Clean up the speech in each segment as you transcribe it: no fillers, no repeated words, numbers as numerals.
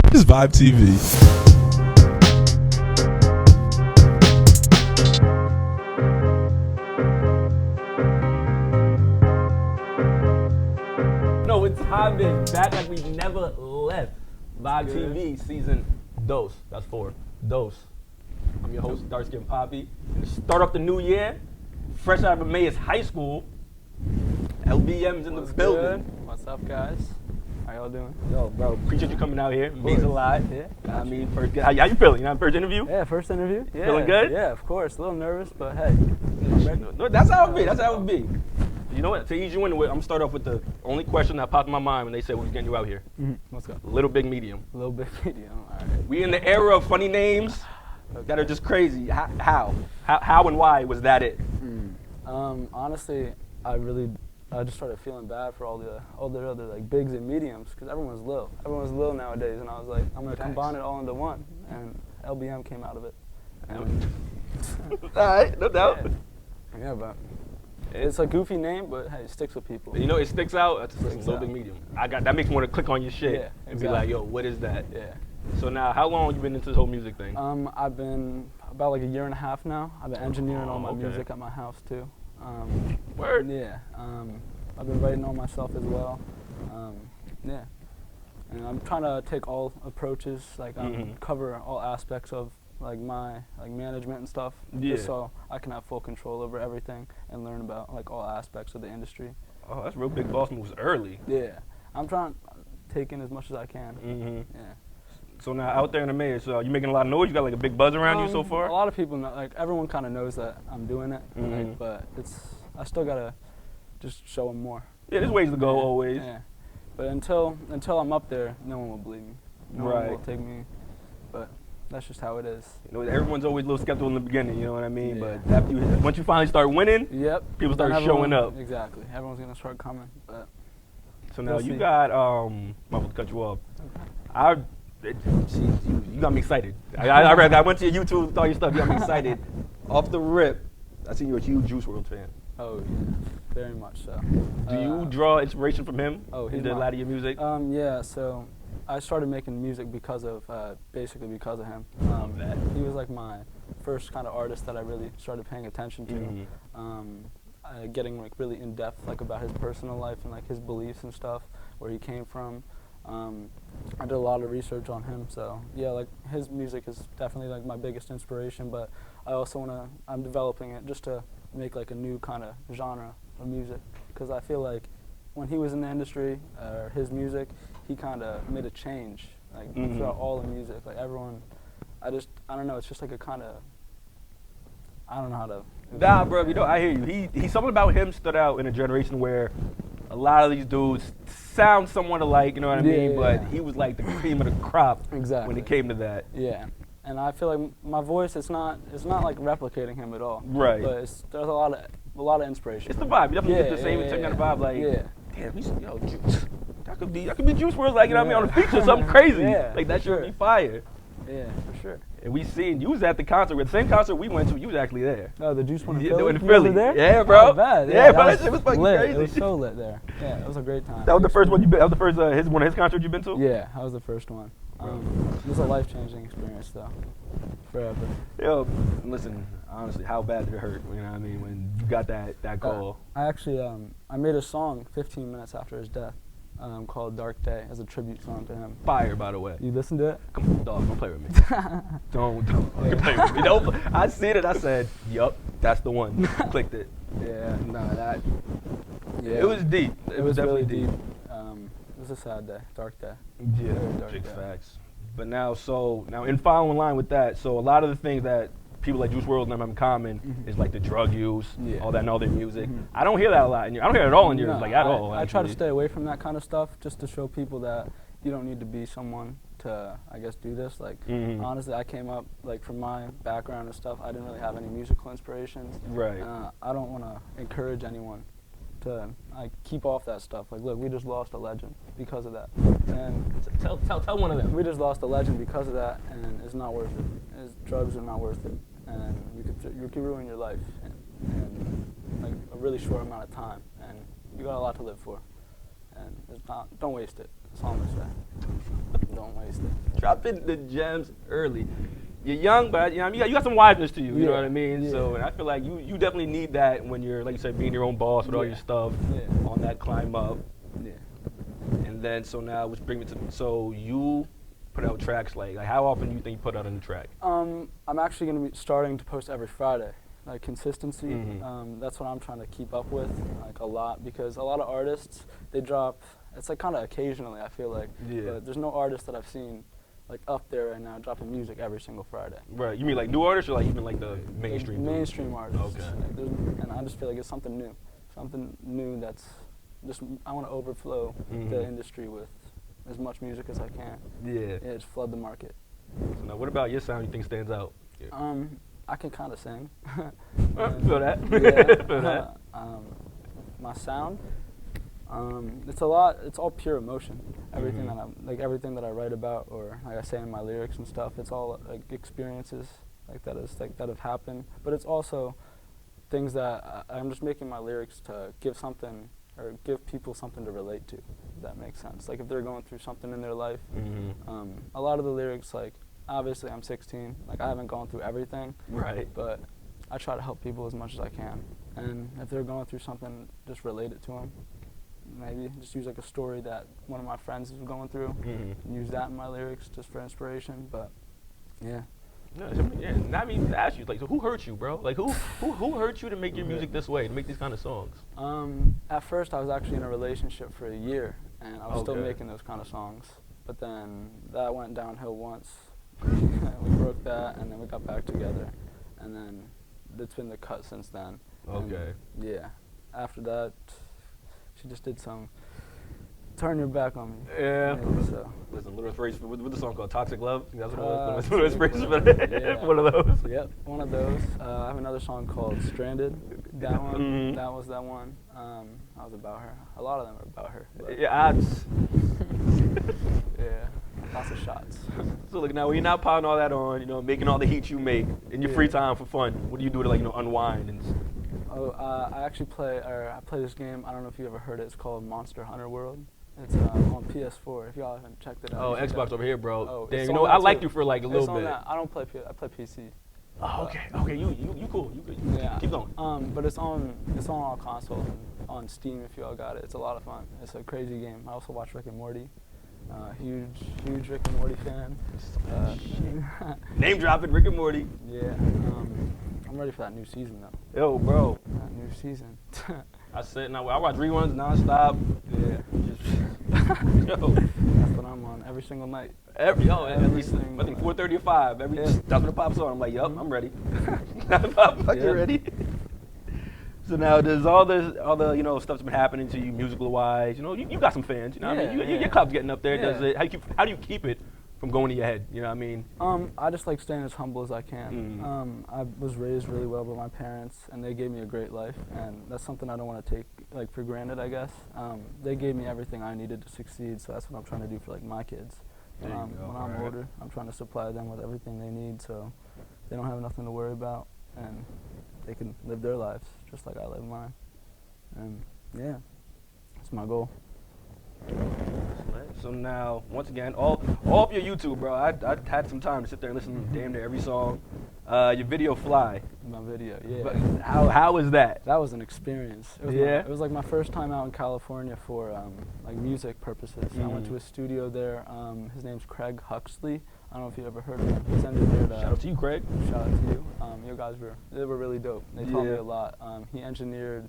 It's VibeTv. No, it's happening. Back like we never left. VibeTv season Dose. That's 4. Dose. I'm your host, Dark Skin Poppy. And to start off the new year, fresh out of Emmaus High School, LBM's in the building. Good? What's up, guys? How y'all doing? Yo, bro, appreciate you coming out here. Means a lot. Yeah. I mean, how you feeling? You know, first interview? Yeah, first interview. Yeah. Feeling good? Yeah, of course. A little nervous, but hey. No, that's how it be. That's how it be. You know what? To ease you into it, I'm gonna start off with the only question that popped in my mind when they said we was getting you out here. Let's go. Little, big, medium. Little bit medium. All right. We in the era of funny names that are just crazy. How and why was that it? Honestly, I just started feeling bad for all the other like bigs and mediums because everyone's little. Everyone's little nowadays, and I was like, I'm gonna combine it all into one, and LBM came out of it. All right, no doubt. Yeah, but it's a goofy name, but hey, it sticks with people. You know, it sticks out. It's little, big, medium. That makes me want to click on your shit and be like, yo, what is that? Yeah. So now, how long you been into this whole music thing? I've been about like a year and a half now. I've been engineering all my music at my house too. Word? Yeah. I've been writing all myself as well. Yeah. And I'm trying to take all approaches, like cover all aspects of like my management and stuff, just so I can have full control over everything and learn about like all aspects of the industry. Oh, that's real big boss moves early. Yeah. I'm trying to take in as much as I can. Yeah. So now out there in the maze, so you making a lot of noise? You got like a big buzz around you so far? A lot of people know, like everyone kind of knows that I'm doing it, like, but I still gotta just show them more. Yeah, there's ways to go always. Yeah, but until I'm up there, no one will believe me. No one will take me, but that's just how it is. You know, everyone's always a little skeptical in the beginning, you know what I mean? Yeah. But after once you finally start winning, people start showing up. Exactly, everyone's gonna start coming. But so now you got, I'm about to cut you off. You got me excited. I went to your YouTube, saw your stuff. You got me excited. Off the rip, I seen you're a huge Juice WRLD fan. Oh yeah, very much so. Do you draw inspiration from him? Oh, he did a lot of your music. Yeah. So I started making music because of basically because of him. He was like my first kind of artist that I really started paying attention to. Getting like really in depth like about his personal life and like his beliefs and stuff, where he came from. I did a lot of research on him, so yeah, like his music is definitely like my biggest inspiration, but I also I'm developing it just to make like a new kind of genre of music, because I feel like when he was in the industry, his music, he kind of made a change, like throughout all the music, like everyone, I don't know, it's just like a kind of, I don't know how to. Nah, bro, you know, I hear you. He something about him stood out in a generation where a lot of these dudes sound somewhat alike, you know what I mean? But he was like the cream of the crop when it came to that. Yeah, and I feel like my voice, it's not like replicating him at all. Right. But there's a lot of inspiration. It's the vibe. You definitely get the same kind of vibe. Like, damn, yo, Juice. That could be Juice WRLD, like, you know what I mean, on the feature, something crazy. Like that should be fire. Yeah, for sure. And we seen you was at the concert, the same concert we went to. You was actually there. Oh, the Juice one in Philly. In Philly. There? Yeah, bro. Oh, bad. Yeah, bro. That shit was fucking lit. crazy. It was so lit there. Yeah, it was a great time. That was the first one you been. That was the first one of his concerts you been to. Yeah, that was the first one. It was a life-changing experience, though. Forever. Yo, listen. Honestly, how bad did it hurt? You know what I mean, when you got that call? I actually I made a song 15 minutes after his death. Called Dark Day as a tribute song to him. Fire, by the way. You listened to it? Come on, dog, don't play with me. don't play with me. Don't. I seen it. I said, "Yup, that's the one." Clicked it. Yeah, that. Yeah, it was deep. It was definitely really deep. It was a sad day, dark day. Yeah, big facts. But now in following line with that, so a lot of the things that people like Juice WRLD and them have in common is like the drug use, all that in all their music. I don't hear that a lot in your. I don't hear it at all in yours, like at all. I try to stay away from that kind of stuff just to show people that you don't need to be someone to, I guess, do this. Like honestly, I came up like from my background and stuff. I didn't really have any musical inspirations. Right. I don't want to encourage anyone to keep off that stuff. Like, look, we just lost a legend because of that. And tell one of them. We just lost a legend because of that, and it's not worth it. Drugs are not worth it. And you could ruin your life in like a really short amount of time, and you got a lot to live for, and don't waste it. That's all I'm gonna say. Don't waste it. dropping the gems early. You're young, but you know, you got some wiseness to you. You know what I mean? Yeah. So, and I feel like you definitely need that when you're, like you said, being your own boss with all your stuff on that climb up. Yeah. And then, so now, which brings me to, so you put out tracks like how often do you think you put out a new track? I'm actually going to be starting to post every Friday. Like consistency, that's what I'm trying to keep up with, like a lot, because a lot of artists, they drop, it's like kind of occasionally, I feel like. Yeah. But there's no artist that I've seen like up there right now dropping music every single Friday. Right. You mean like new artists or like even like the mainstream? Like mainstream artists. Okay. Like and I just feel like it's something new that's just, I want to overflow the industry with as much music as I can. Yeah. Yeah, just flood the market. So now, what about your sound you think stands out? Yeah. I can kind of sing. Feel that. Yeah. Feel that. My sound, it's all pure emotion. Everything everything that I write about, or like I say in my lyrics and stuff, it's all like experiences like that have happened. But it's also things that I'm just making my lyrics to give something, or give people something to relate to, if that makes sense. Like if they're going through something in their life, a lot of the lyrics, like obviously I'm 16, like I haven't gone through everything, right? But I try to help people as much as I can. And if they're going through something, just relate it to them. Maybe just use like a story that one of my friends is going through, and use that in my lyrics just for inspiration. But yeah. No, yeah. Not even to ask you, like, so who hurt you, bro? Like, who hurt you to make your music this way, to make these kind of songs? At first, I was actually in a relationship for a year, and I was still making those kind of songs. But then that went downhill once. We broke that, and then we got back together, and then it's been the cut since then. Okay. And yeah. After that, she just did some turn your back on me. Yeah. So. Listen, little inspiration with the song called Toxic Love. That's what it was. Little inspiration for that. One of those. Yep, one of those. I have another song called Stranded. That one. That was that one. That was about her. A lot of them are about her. Yeah. Yeah. Lots of shots. So look, now when you're not piling all that on, you know, making all the heat you make in your free time for fun, what do you do to, like, you know, unwind and? I actually play this game. I don't know if you ever heard it. It's called Monster Hunter World. It's on PS4. If y'all haven't checked it out. Oh, Xbox over here, bro. Oh, damn, you know, I liked you for like a little bit. I don't play PS. I play PC. Oh, okay. Okay, you cool. You good. Yeah. Keep going. But it's on all consoles and on Steam if y'all got it. It's a lot of fun. It's a crazy game. I also watch Rick and Morty. Huge Rick and Morty fan. Name dropping Rick and Morty. Yeah. I'm ready for that new season though. Yo, bro. That new season. I watch reruns nonstop. Yeah. Yo. That's what I'm on every single night. At least, I think 4:30 or 5. That's when it pops on. I'm like, yup, I'm ready. You're ready. So now there's all the you know, stuff's been happening to you musical wise. You know, you got some fans. You know what I mean? Your club's getting up there. Yeah. How do you keep it from going to your head? You know what I mean? I just like staying as humble as I can. I was raised really well by my parents, and they gave me a great life, and that's something I don't want to take like for granted, I guess. They gave me everything I needed to succeed, so that's what I'm trying to do for like my kids. When I'm older, I'm trying to supply them with everything they need, so they don't have nothing to worry about, and they can live their lives just like I live mine. And yeah, that's my goal. So now, once again, all of your YouTube, bro. I had some time to sit there and listen to damn near every song. Your video Fly. My video, yeah. But how was that? That was an experience. It was like my first time out in California for like music purposes. I went to a studio there. His name's Craig Huxley. I don't know if you ever heard of him. He's engineered. Shout out to you, Craig. Shout out to you. You guys were really dope. They taught me a lot. He engineered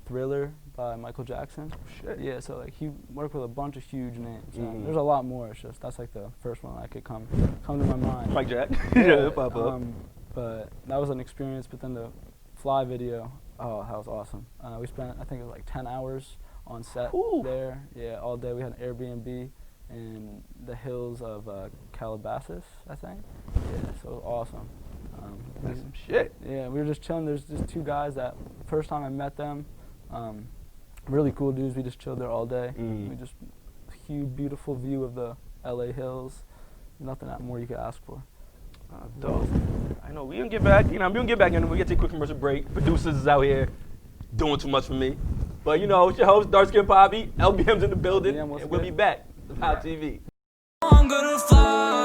Thriller by Michael Jackson. Oh, shit. Yeah, so like he worked with a bunch of huge names. There's a lot more. It's just that's like the first one that could come to my mind. Mike Jack. Yeah, but that was an experience. But then the Fly video, oh, that was awesome. We spent, I think it was like 10 hours on set there. Yeah, all day. We had an Airbnb in the hills of Calabasas, I think. Yeah, so it was awesome. That's some shit. Yeah, we were just chilling. There's just two guys that first time I met them, really cool dudes. We just chilled there all day. We just huge, beautiful view of the LA hills. Nothing more you could ask for. Dope. I know we gonna get back. You know, we gonna get back in. We get to take a quick commercial break. Producers is out here doing too much for me, but you know, it's your host, Dark Skin Poppy. LBM's in the building, and we'll be back. VibeTv. I'm gonna fly.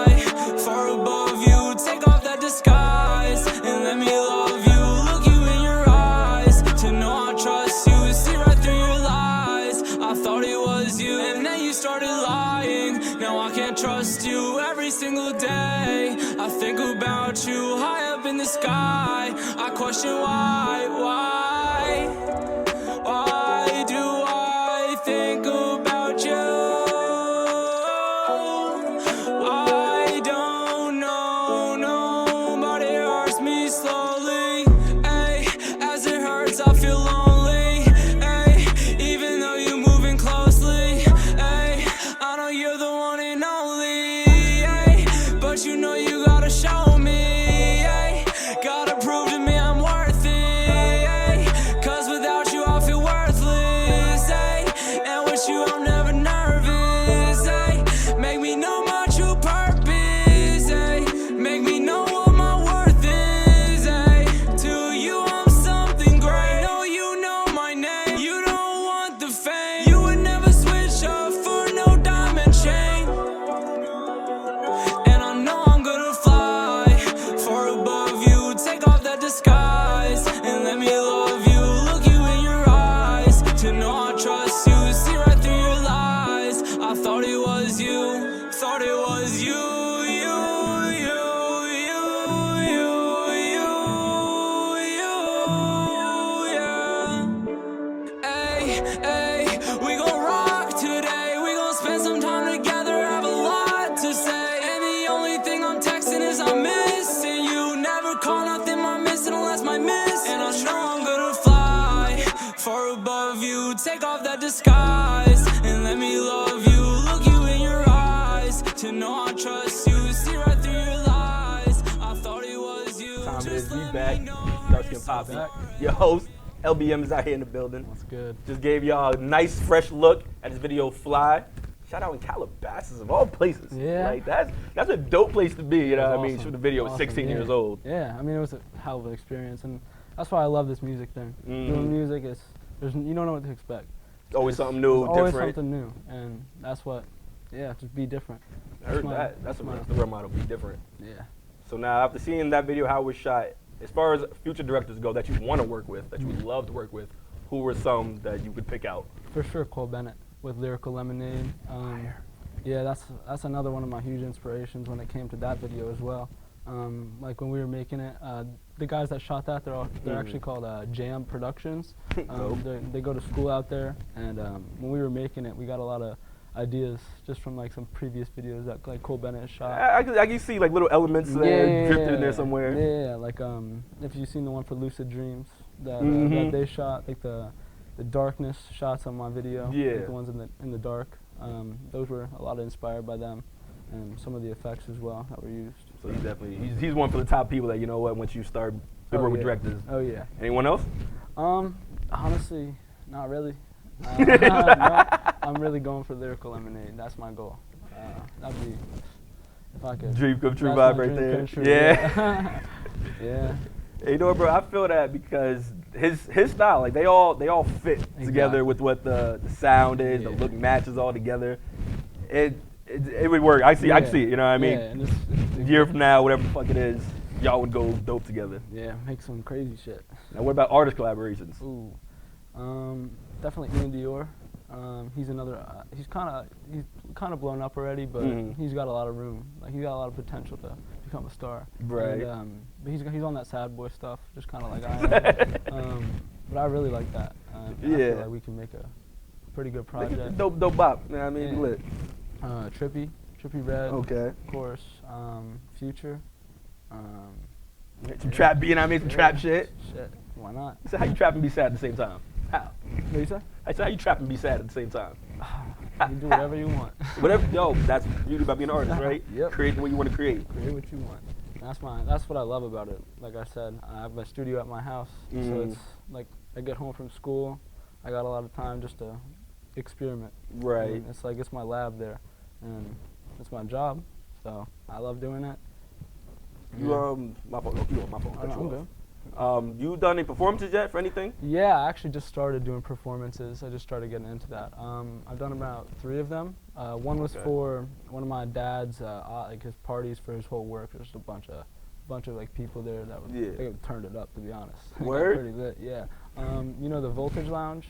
Now I can't trust you every single day. I think about you high up in the sky. I question why do I think about you? I don't know, no, but it hurts me slowly. Ay, as it hurts, I feel lonely. Ay, even though you're moving closely. Ay, I know you're the one and only. Ay, but you know you gotta show me. Ay, gotta prove to me I'm worth it. Ay, 'cause without you I feel worthless. Ay, and with you I'm never nervous. Ay, make me know my true purpose. Ay, make me know what my worth is. Ay, to you I'm something great. Oh, you know my name. You don't want the fame. You would never switch up for no diamond chain. And I know I'm gonna fly far above you. Take off that disguise and let me love you. Look you in your eyes to know I trust you. See right through your lies. I thought it was you. Thought it was you. Ay, ay, we gon' rock today. We gon' spend some time together, have a lot to say. And the only thing I'm texting is I'm missing you. Never call nothing I'm missing unless my miss. And I know I'm gonna fly far above you. Take off that disguise and let me love you. Look you in your eyes to know I trust you. See right through your lies. I thought it was you. Time it is. Just We let back. me know Dark how Skin you're Poppy. back. Your host, LBM, is out here in the building. That's good. Just gave y'all a nice, fresh look at this video Fly. Shout out in Calabasas, of all places. Yeah. Like, that's a dope place to be, you know what I mean? Awesome. Shoot a video at Awesome, 16 yeah. years old. Yeah, I mean, it was a hell of an experience, and that's why I love this music thing. Mhm. Doing music is, you don't know what to expect. Always something new, There's always different. something new, and that's what, yeah, just be different. I heard my- that. That's my- the real motto, be different. Yeah. So now, after seeing that video, how it was shot, as far as future directors go that you want to work with, that you would love to work with, who were some that you could pick out? For sure, Cole Bennett with Lyrical Lemonade. Yeah, that's another one of my huge inspirations when it came to that video as well. Like when we were making it, the guys that shot that, they're actually called Jam Productions. Dope. They go to school out there, and when we were making it, we got a lot of ideas just from like some previous videos that like Cole Bennett shot. I can see like little elements there drifted in there somewhere. Yeah, like if you've seen the one for Lucid Dreams that they shot, like the darkness shots on my video, Yeah. like the ones in the dark. Those were a lot inspired by them, and some of the effects as well that were used. So he's definitely he's one for the top people that, you know what, once you start work with directors. Oh yeah. Anyone else? Honestly, not really. No, I'm really going for Lyrical Lemonade. That's my goal. That'd be if I could. Dream come true that's vibe my right dream there. come true, Yeah. Yeah. Hey, you know what, bro? I feel that because his style, like they all fit together with what the sound is, the Yeah. look matches all together. It would work. I can see it. You know what I mean? Yeah, and A year from now, whatever the fuck it is, y'all would go dope together. yeah, make some crazy shit. Now, what about artist collaborations? Ooh, definitely Ian Dior. He's another. He's kind of blown up already, but he's got a lot of room. Like he's got a lot of potential to become a star. Right. And, but he's on that sad boy stuff, just kind of like I am. But I really like that. I feel like we can make a pretty good project. Dope bop. You know what I mean? Yeah. Lit. Trippy Red. Okay. Of course. Future. Some trap beat, I mean, some trap shit. Shit. Why not? So how you trap and be sad at the same time? How? What you say? I said, how you trap and be sad at the same time? You do whatever you want. Whatever, yo, that's beauty about being an artist, right? Yep. Create the way you want to create. Create what you want. That's what I love about it. Like I said, I have my studio at my house, so it's like I get home from school, I got a lot of time just to experiment. Right. And it's like it's my lab there, and it's my job, so I love doing it. You my phone. No, you on my phone. I'm Cut you good. off. You done any performances yet for anything? Yeah, I actually just started doing performances. I just started getting into that. I've done about 3 of them. One was for one of my dad's like his parties for his whole work. There's a bunch of like people there that would, they turned it up, to be honest. Word? Pretty lit, yeah. You know the Voltage Lounge?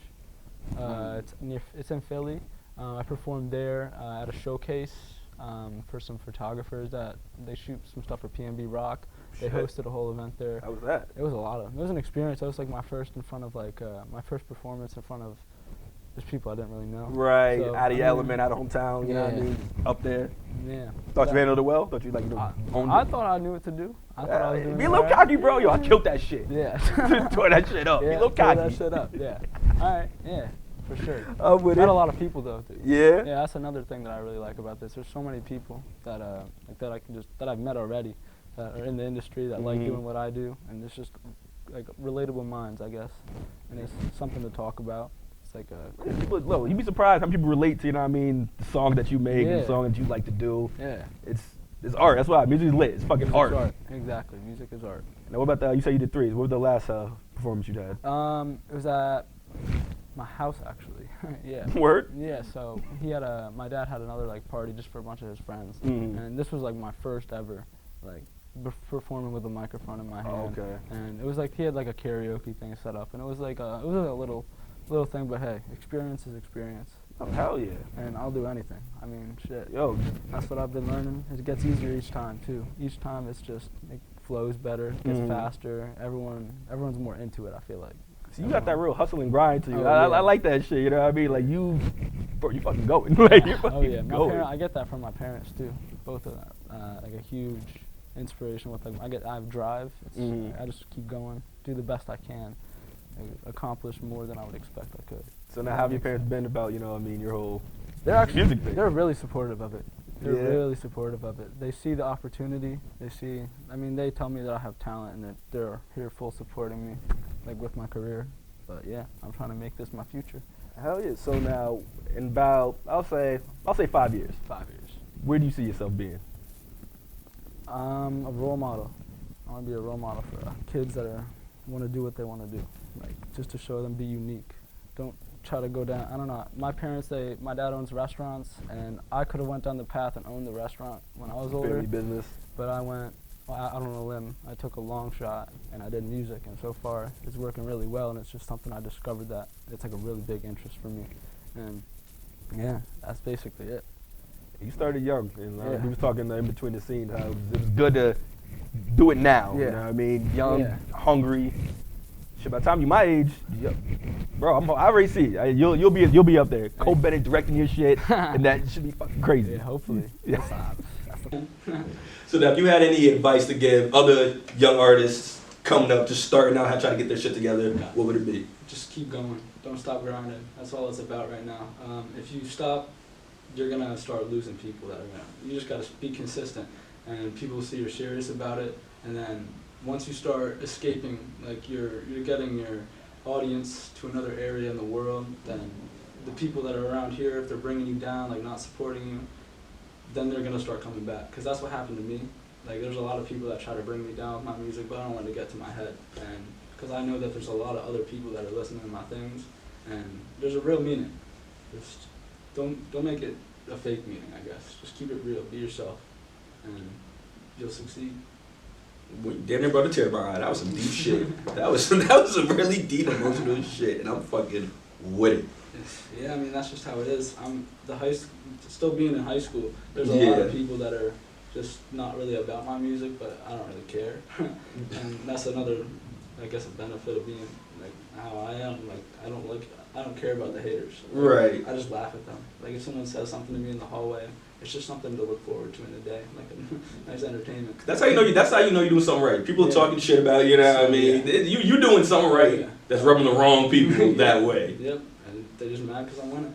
It's in Philly. I performed there at a showcase for some photographers that they shoot some stuff for PNB Rock. They Shit. hosted a whole event there. How was that? It was it was an experience. It was like my first in front of my first performance in front of just people I didn't really know. Right, So, out of your I mean, element, out of hometown, you know what I yeah. mean? Up there. Yeah. Thought you handled it well? Thought you owned I it? thought I knew what to do. I thought I was doing Be a it little right. cocky, bro. Yo, I killed that shit. Yeah. Tore that shit up. Be a Yeah, little tore cocky. that shit up. Yeah. All right. Yeah. For sure. With Met it. a lot of people though. Dude. Yeah? Yeah, that's another thing that I really like about this. There's so many people that that I've met already that are in the industry that like doing what I do, and it's just like relatable minds, I guess, and it's something to talk about. It's like Look, you'd be surprised how people relate to, you know what I mean, the song that you make and the Yeah. song that you like to do. yeah. It's art. That's why music is lit. It's fucking Music's art. Exactly. Music is art. Now, what about you say you did 3s. What was the last performance you had? It was at my house actually. Yeah. Word? Yeah, so he had my dad had another like party just for a bunch of his friends, Mhm. and this was like my first ever like performing with a microphone in my hand. Oh, okay. And it was like he had like a karaoke thing set up, and it was like a little thing, but hey, experience is experience. Oh, hell yeah. And I'll do anything. I mean, shit. Yo, That's what I've been learning. It gets easier each time too. Each time it flows better, gets faster. Everyone's more into it, I feel like. so you got that real hustle and grind to you. Oh, I yeah. like that shit, you know what I mean? Like you fucking going. Like you're fucking Oh yeah, going. I get that from my parents too. Both of them, like a huge inspiration with like I have drive. I just keep going, do the best I can, accomplish more than I would expect I could. So now how have your parents been about, you know what I mean, your whole They're actually music thing? they're really supportive of it. They're Yeah. really supportive of it. They see the opportunity. They tell me that I have talent and that they're here full supporting me, like with my career. But yeah, I'm trying to make this my future. Hell yeah. So now in about I'll say 5 years. 5 years. Where do you see yourself being? A role model. I want to be a role model for kids that want to do what they want to do, like just to show them be unique. Don't try to go down. I don't know. My dad owns restaurants, and I could have went down the path and owned the restaurant when I was older. Family business. But I went out on a limb. I took a long shot, and I did music, and so far it's working really well. And it's just something I discovered that it's like a really big interest for me, and yeah, that's basically it. You started young, and Yeah. we was talking in between the scenes how it was good to do it now. You Yeah. know what I mean? Young, Yeah. hungry. Shit, by the time you my age, bro, I already see it. You'll be up there. Cole Bennett directing your shit, and that should be fucking crazy. Yeah, hopefully. Yeah. That's the So now, if you had any advice to give other young artists coming up, just starting out, trying to get their shit together, what would it be? Just keep going. Don't stop grinding. That's all it's about right now. If you stop, you're gonna start losing people that are gonna. You just gotta be consistent, and people will see you're serious about it. And then once you start escaping, like you're getting your audience to another area in the world, then the people that are around here, if they're bringing you down, like not supporting you, then they're gonna start coming back. Cause that's what happened to me. Like there's a lot of people that try to bring me down with my music, but I don't let it get to my head. And cause I know that there's a lot of other people that are listening to my things, and there's a real meaning. Just don't make it a fake meaning, I guess. Just keep it real. Be yourself, and you'll succeed. Damn near brought a tear to my eye. That was some deep shit. That was some really deep emotional shit, and I'm fucking with it. Yeah, I mean that's just how it is. I'm still being in high school. There's a lot of people that are just not really about my music, but I don't really care. And that's another, I guess, a benefit of being like how I am. Like I don't care about the haters. Right. I just laugh at them. Like if someone says something to me in the hallway, it's just something to look forward to in the day, like a nice entertainment. That's how you know you're doing something right. People are talking shit about you know what I mean. You doing something right. Yeah. That's rubbing the wrong people that way. Yep, and they're just mad because I'm winning.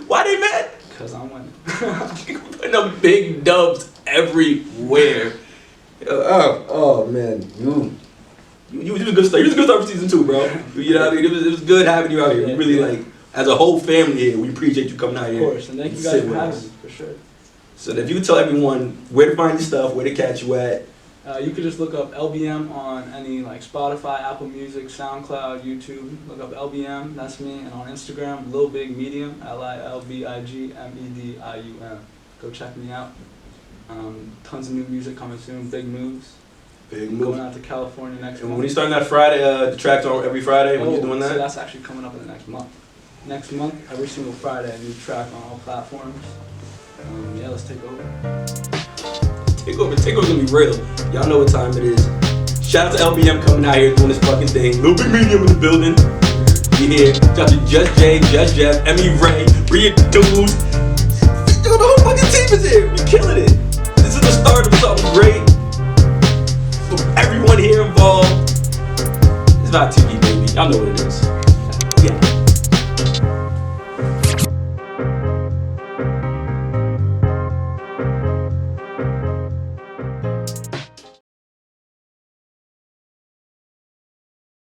Why they mad? Because I'm winning. Putting up big dubs everywhere. Oh man, you was a good start. You was a good start for season 2, bro. You know what I mean? It was good having you out here. We really like, as a whole family here, we appreciate you coming out here. Of course, and thank you guys for having me, for sure. So if you could tell everyone where to find your stuff, where to catch you at. You could just look up LBM on any like Spotify, Apple Music, SoundCloud, YouTube. Look up LBM, that's me, and on Instagram, lilbigmedium, LILBIGMEDIUM. Go check me out. Tons of new music coming soon, big moves. Big Going move. out to California next And month. when you starting that Friday, the tracks on every Friday, when you doing that? So that's actually coming up in the next month. Next month, every single Friday, a new track on all platforms. Yeah, let's take over. Takeover's gonna be real. Y'all know what time it is. Shout out to LBM coming out here doing this fucking thing. Little Big Medium in the building. We here. Shout out to Just Jay, Just Jeff, Emmy Ray, Rhea Dudes. Yo, the whole fucking team is here. We killing it. This is the start of something great. For everyone here involved. It's VibeTv, baby. Y'all know what it is.